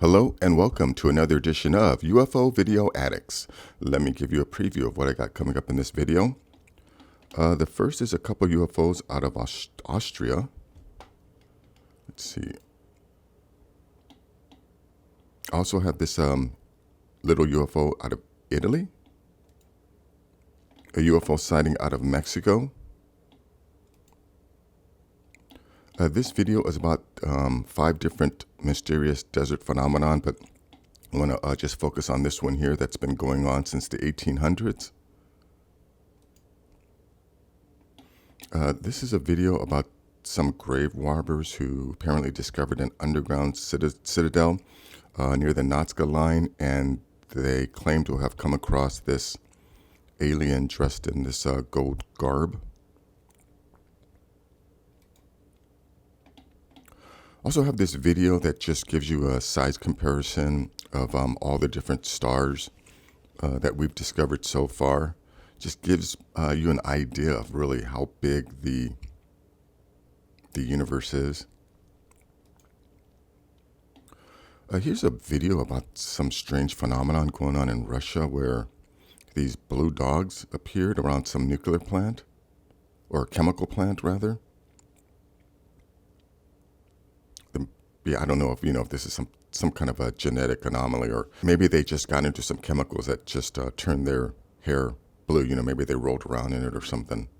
Hello and welcome to another edition of UFO Video Addicts. Let me give you a preview of what I got coming up in this video. The first is a couple UFOs out of Austria. Let's see. I also have this little UFO out of Italy. A UFO sighting out of Mexico. This video is about 5 different mysterious desert phenomenon, but I want to just focus on this one here that's been going on since the 1800s. This is a video about some grave robbers who apparently discovered an underground citadel near the Nazca line, and they claim to have come across this alien dressed in this gold garb. Also have this video that just gives you a size comparison of all the different stars that we've discovered so far. Just gives you an idea of really how big the universe is. Here's a video about some strange phenomenon going on in Russia where these blue dogs appeared around some nuclear plant, or chemical plant rather. Yeah, I don't know if this is some kind of a genetic anomaly, or maybe they just got into some chemicals that just turned their hair blue. Maybe they rolled around in it or something.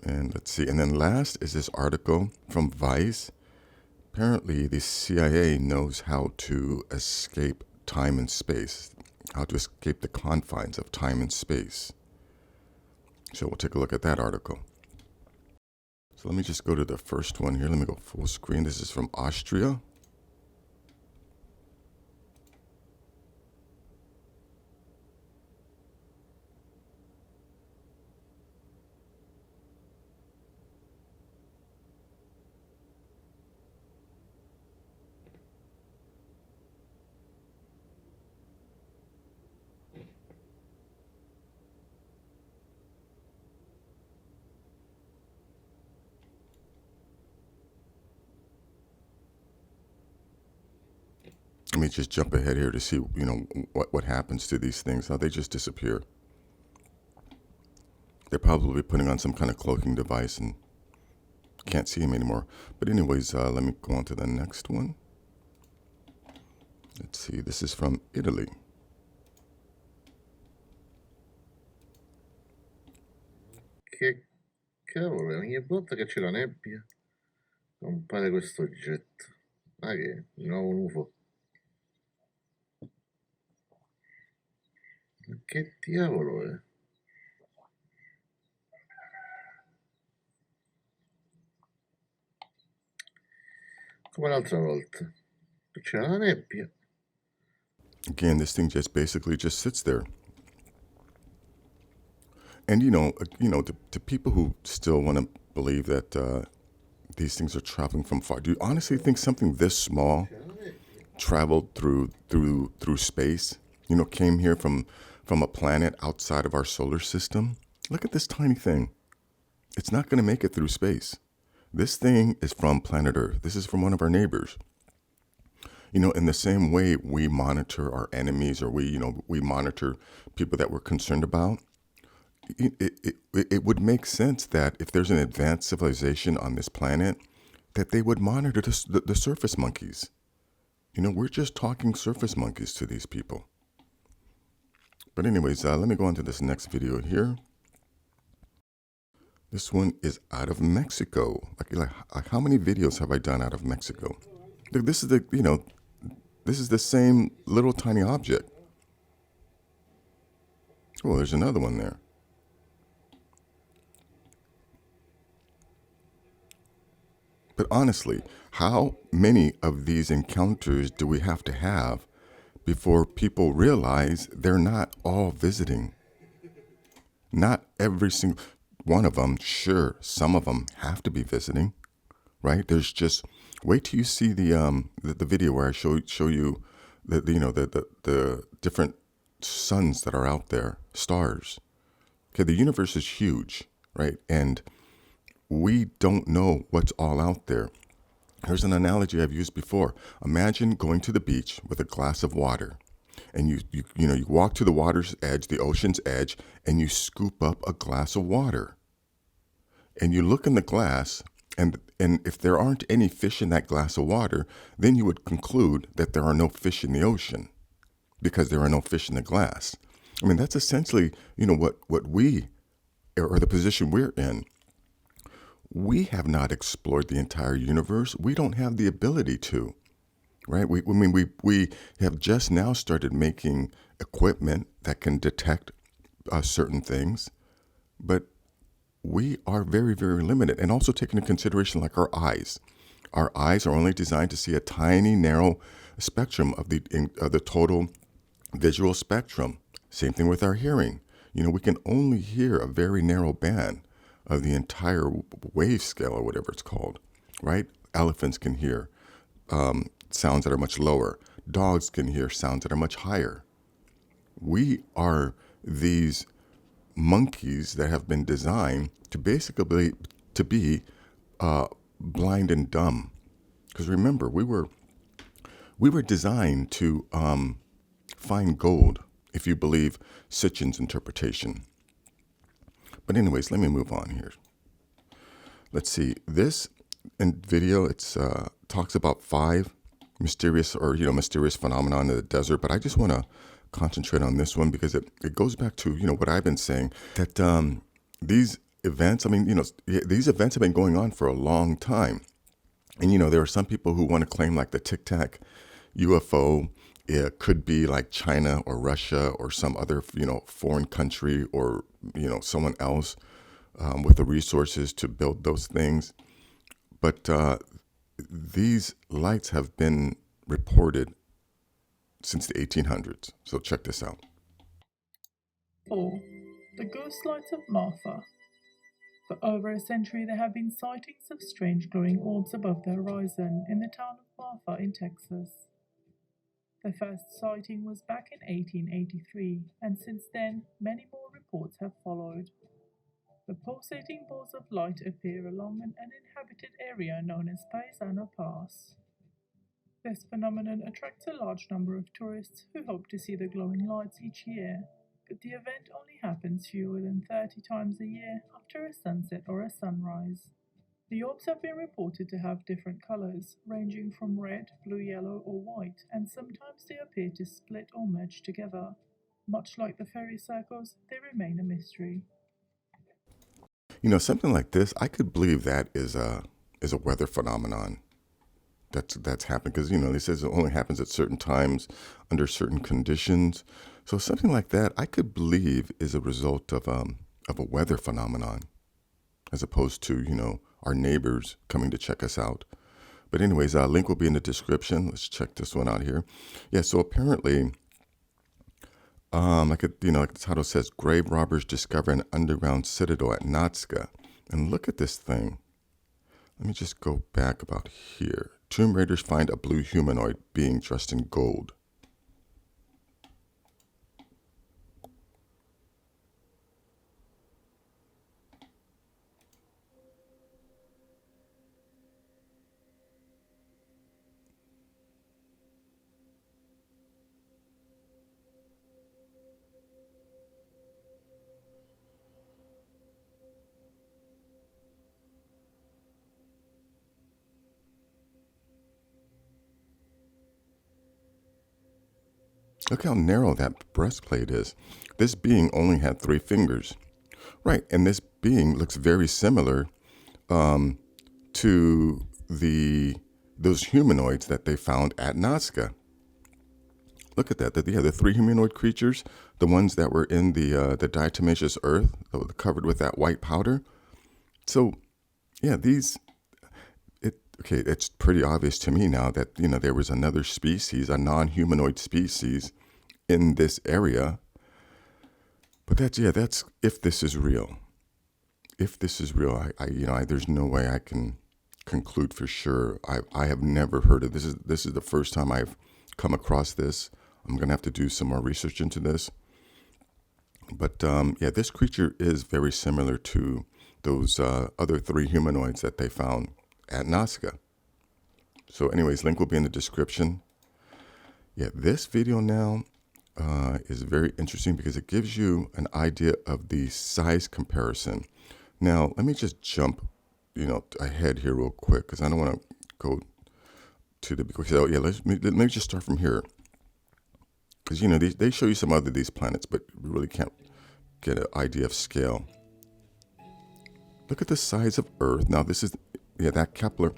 And let's see. And then last is this article from Vice. Apparently, the CIA knows how to escape time and space, how to escape the confines of time and space. So we'll take a look at that article. So let me just go to the first one here. Let me go full screen. This is from Austria. Let me just jump ahead here to see, what happens to these things. How they just disappear. They're probably putting on some kind of cloaking device and can't see them anymore. But anyways, let me go on to the next one. Let's see. This is from Italy. Che cavolo, ogni volta che c'è la nebbia compare questo oggetto. Ma che è? Di nuovo un UFO. Ma che diavolo è? Come l'altra volta. C'era la nebbia. Again, this thing just sits there. And to people who still want to believe that these things are traveling from far, do you honestly think something this small traveled through space? Came here from a planet outside of our solar system? Look at this tiny thing. It's not going to make it through space. This thing is from planet Earth. This is from one of our neighbors. In the same way we monitor our enemies, or we monitor people that we're concerned about, it would make sense that if there's an advanced civilization on this planet, that they would monitor the surface monkeys. We're just talking surface monkeys to these people. But anyways, let me go on to this next video here. This one is out of Mexico. Like how many videos have I done out of Mexico? Look, this is the same little tiny object. Oh, there's another one there. But honestly, how many of these encounters do we have to have before people realize they're not all visiting? Not every single one of them. Sure, some of them have to be visiting, right? There's just, wait till you see the video where I show you the different suns that are out there, stars. Okay, the universe is huge, right? And we don't know what's all out there. Here's an analogy I've used before. Imagine going to the beach with a glass of water, and you walk to the water's edge, the ocean's edge, and you scoop up a glass of water. And you look in the glass, and if there aren't any fish in that glass of water, then you would conclude that there are no fish in the ocean because there are no fish in the glass. I mean, that's essentially, what we, or the position we're in. We have not explored the entire universe. We don't have the ability to, right? We have just now started making equipment that can detect certain things, but we are very, very limited. And also take into consideration like our eyes. Our eyes are only designed to see a tiny, narrow spectrum of the total visual spectrum. Same thing with our hearing. We can only hear a very narrow band of the entire wave scale or whatever it's called, right? Elephants can hear sounds that are much lower. Dogs can hear sounds that are much higher. We are these monkeys that have been designed to basically to be blind and dumb. Because remember, we were designed to find gold, if you believe Sitchin's interpretation. But anyways, let me move on here. Let's see. This video, it's talks about 5 mysterious phenomena in the desert. But I just want to concentrate on this one because it goes back to what I've been saying, that these events. These events have been going on for a long time, and there are some people who want to claim like the Tic Tac UFO. It could be like China or Russia or some other, foreign country or, someone else with the resources to build those things. But these lights have been reported since the 1800s. So check this out. 4. The ghost lights of Martha. For over a century, there have been sightings of strange glowing orbs above the horizon in the town of Martha in Texas. The first sighting was back in 1883, and since then, many more reports have followed. The pulsating balls of light appear along an uninhabited area known as Paisano Pass. This phenomenon attracts a large number of tourists who hope to see the glowing lights each year, but the event only happens fewer than 30 times a year after a sunset or a sunrise. The orbs have been reported to have different colors, ranging from red, blue, yellow, or white, and sometimes they appear to split or merge together. Much like the fairy circles, they remain a mystery. Something like this, I could believe that is a weather phenomenon that's happened because it says it only happens at certain times under certain conditions. So something like that, I could believe is a result of a weather phenomenon, as opposed to our neighbors coming to check us out. But anyways, link will be in the description. Let's check this one out here. Yeah, so apparently, like the title says, grave robbers discover an underground citadel at Natska. And look at this thing. Let me just go back about here. Tomb raiders find a blue humanoid being dressed in gold. Look how narrow that breastplate is. This being only had 3 fingers. Right, and this being looks very similar to those humanoids that they found at Nazca. Look at that. The 3 humanoid creatures, the ones that were in the diatomaceous earth, covered with that white powder. So, yeah, it's pretty obvious to me now that, there was another species, a non-humanoid species in this area. But that's if this is real. If this is real, there's no way I can conclude for sure. I have never heard of this. This is the first time I've come across this. I'm going to have to do some more research into this. But this creature is very similar to those other 3 humanoids that they found at Nazca. So anyways, link will be in the description. Yeah, this video now is very interesting because it gives you an idea of the size comparison. Now, let me just jump, ahead here real quick because I don't want to go to the, so yeah, let me just start from here. Because, they show you some other these planets, but we really can't get an idea of scale. Look at the size of Earth. Now, this is, that Kepler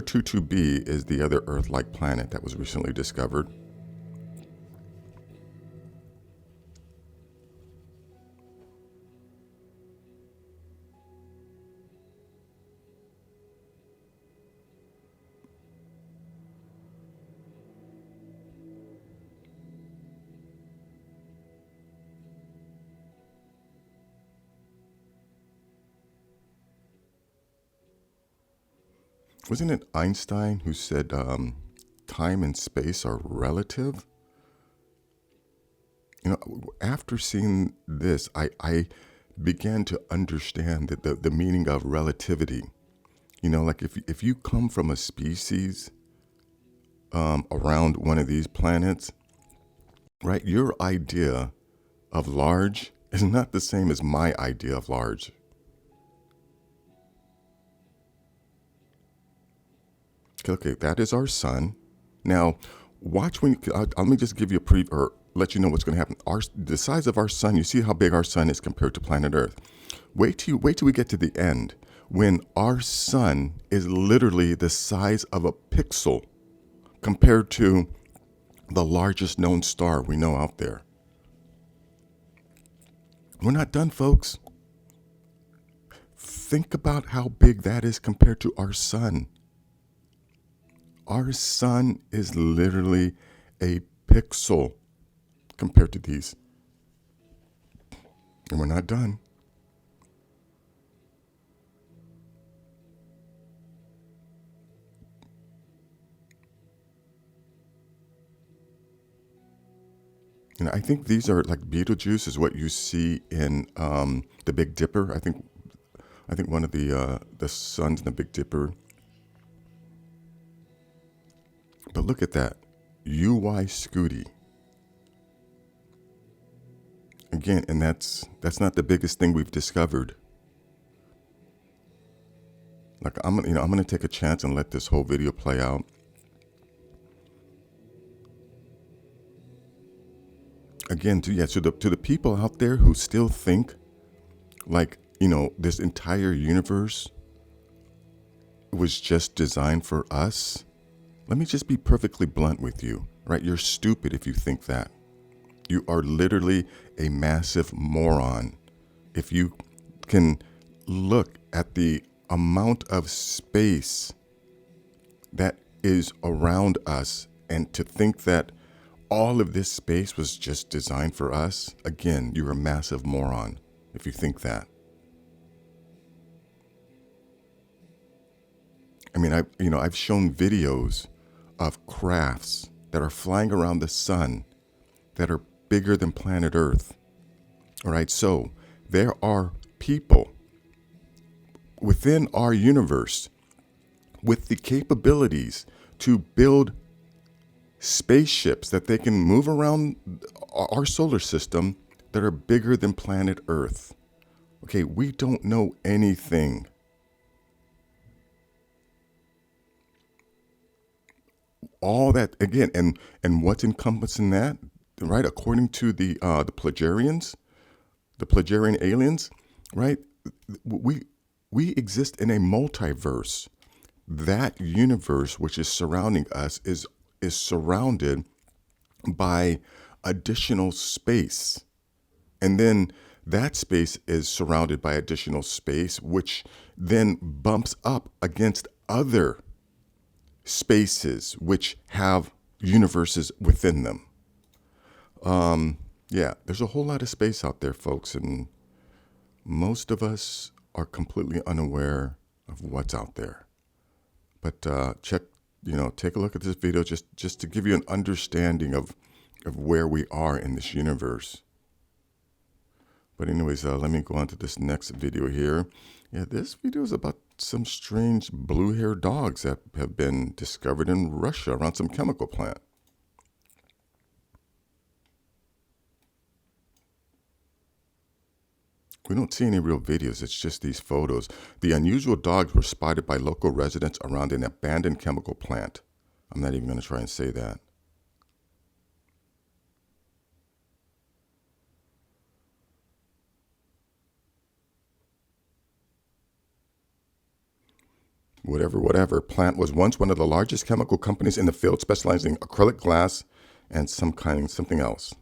22b is the other Earth-like planet that was recently discovered. Wasn't it Einstein who said time and space are relative? After seeing this, I began to understand that the meaning of relativity. Like if you come from a species around one of these planets, right, your idea of large is not the same as my idea of large. Okay, that is our sun. Now, watch when. Let me just give you a preview, or let you know what's going to happen. The size of our sun. You see how big our sun is compared to planet Earth. Wait till we get to the end, when our sun is literally the size of a pixel compared to the largest known star we know out there. We're not done, folks. Think about how big that is compared to our sun. Our sun is literally a pixel compared to these. And we're not done. I think these are like Betelgeuse is what you see in the Big Dipper. I think one of the suns in the Big Dipper. But look at that, UY Scooty. Again, and that's not the biggest thing we've discovered. Like I'm gonna take a chance and let this whole video play out. Again, to the people out there who still think like this entire universe was just designed for us. Let me just be perfectly blunt with you, right? You're stupid if you think that. You are literally a massive moron if you can look at the amount of space that is around us and to think that all of this space was just designed for us. Again, you're a massive moron if you think that. I mean, I've shown videos of crafts that are flying around the sun that are bigger than planet Earth. All right, so there are people within our universe with the capabilities to build spaceships that they can move around our solar system that are bigger than planet Earth. Okay, we don't know anything. All that again, and what's encompassing that, right? According to the Pleiadians, the Pleiadian aliens, right? We exist in a multiverse. That universe which is surrounding us is surrounded by additional space, and then that space is surrounded by additional space, which then bumps up against other spaces which have universes within them. Yeah, there's a whole lot of space out there, folks, and most of us are completely unaware of what's out there. But take a look at this video just to give you an understanding of where we are in this universe. But anyways, let me go on to this next video here. Yeah, this video is about some strange blue-haired dogs that have been discovered in Russia around some chemical plant. We don't see any real videos, it's just these photos. The unusual dogs were spotted by local residents around an abandoned chemical plant. I'm not even going to try and say that. Whatever. Plant was once one of the largest chemical companies in the field, specializing in acrylic glass and something else.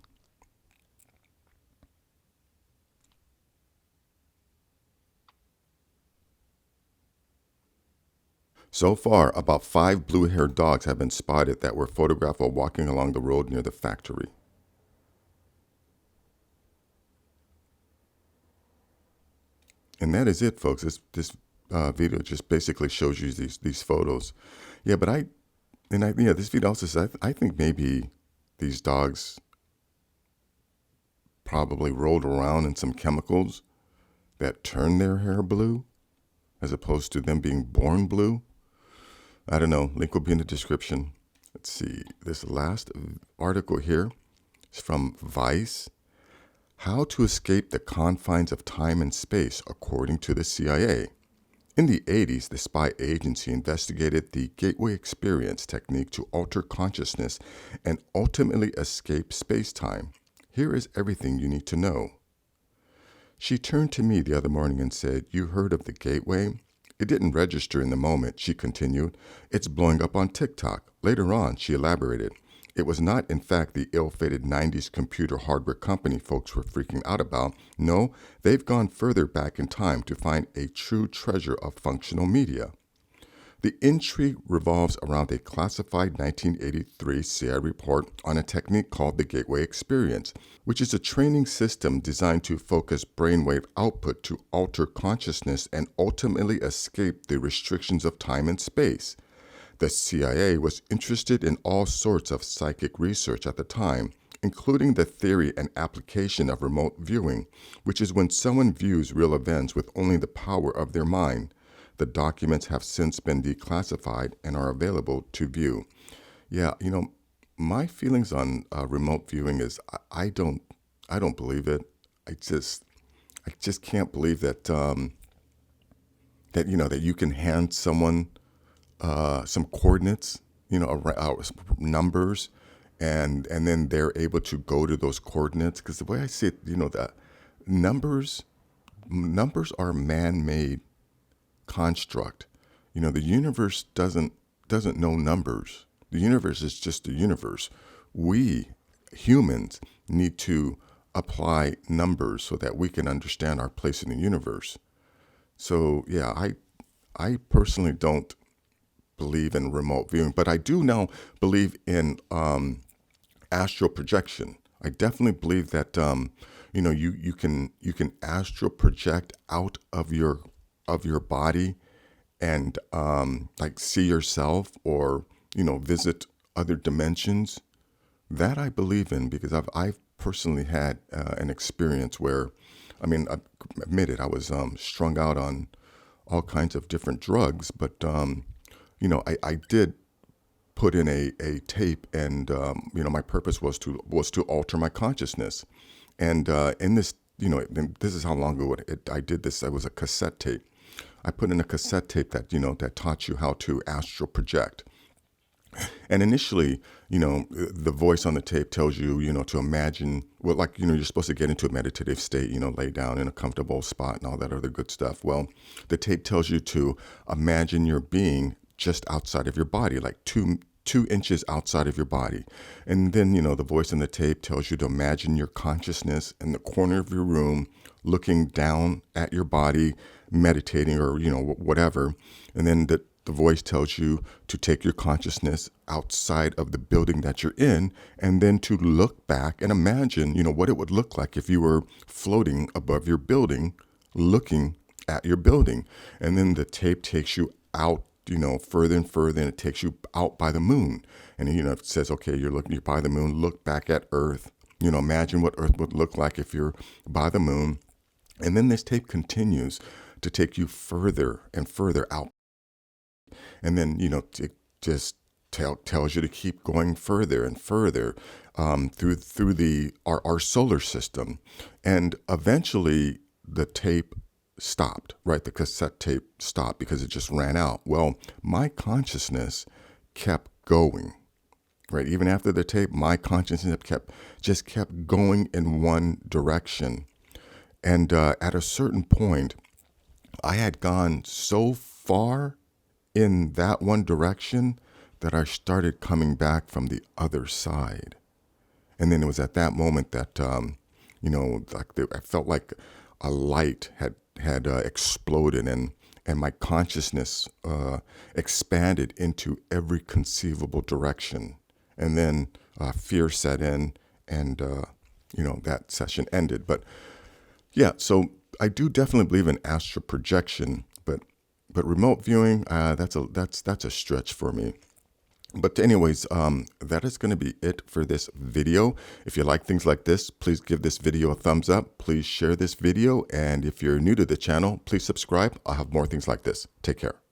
So far, about 5 blue-haired dogs have been spotted that were photographed while walking along the road near the factory. And that is it, folks. This video just basically shows you these photos. Yeah, but this video also says I think maybe these dogs probably rolled around in some chemicals that turn their hair blue, as opposed to them being born blue. I don't know. Link will be in the description. Let's see. This last article here is from Vice. How to escape the confines of time and space, according to the CIA. In the 80s, the spy agency investigated the gateway experience technique to alter consciousness and ultimately escape space-time. Here is everything you need to know. She turned to me the other morning and said, "You heard of the gateway?" It didn't register in the moment, she continued. It's blowing up on TikTok. Later on, she elaborated. It was not, in fact, the ill-fated 90s computer hardware company folks were freaking out about. No, they've gone further back in time to find a true treasure of functional media. The intrigue revolves around a classified 1983 CIA report on a technique called the Gateway Experience, which is a training system designed to focus brainwave output to alter consciousness and ultimately escape the restrictions of time and space. The CIA was interested in all sorts of psychic research at the time, including the theory and application of remote viewing, which is when someone views real events with only the power of their mind. The documents have since been declassified and are available to view. Yeah, my feelings on remote viewing is I don't believe it. I just can't believe that that you can hand someone some coordinates, numbers, and then they're able to go to those coordinates. Because the way I see it, the numbers are man-made construct. The universe doesn't know numbers. The universe is just the universe. We humans need to apply numbers so that we can understand our place in the universe. So yeah, I personally don't believe in remote viewing, but I do now believe in astral projection. I definitely believe that you can astral project out of your body and like see yourself or visit other dimensions. That I believe in, because I've personally had an experience where, I admit it, I was strung out on all kinds of different drugs, but I did put in a tape, and my purpose was to alter my consciousness. And in this, this is how long ago I did this. It was a cassette tape. I put in a cassette tape that that taught you how to astral project. And initially, the voice on the tape tells you, to imagine, well, like, you're supposed to get into a meditative state, lay down in a comfortable spot and all that other good stuff. Well, the tape tells you to imagine your being just outside of your body, like two inches outside of your body. And then, the voice in the tape tells you to imagine your consciousness in the corner of your room, looking down at your body, meditating, or, whatever. And then the voice tells you to take your consciousness outside of the building that you're in, and then to look back and imagine, what it would look like if you were floating above your building, looking at your building. And then the tape takes you out, further and further, and it takes you out by the moon. And, it says, okay, you're by the moon, look back at Earth, imagine what Earth would look like if you're by the moon. And then this tape continues to take you further and further out. And then, it just tells you to keep going further and further through our solar system. And eventually the tape stopped, right? The cassette tape stopped because it just ran out. Well, my consciousness kept going, right? Even after the tape, my consciousness kept going in one direction. And at a certain point, I had gone so far in that one direction that I started coming back from the other side. And then it was at that moment that, I felt like a light had exploded, and my consciousness expanded into every conceivable direction. And then fear set in, and that session ended. But yeah, so I do definitely believe in astral projection, but remote viewing, that's a stretch for me. But anyways, that is going to be it for this video. If you like things like this, please give this video a thumbs up. Please share this video. And if you're new to the channel, please subscribe. I'll have more things like this. Take care.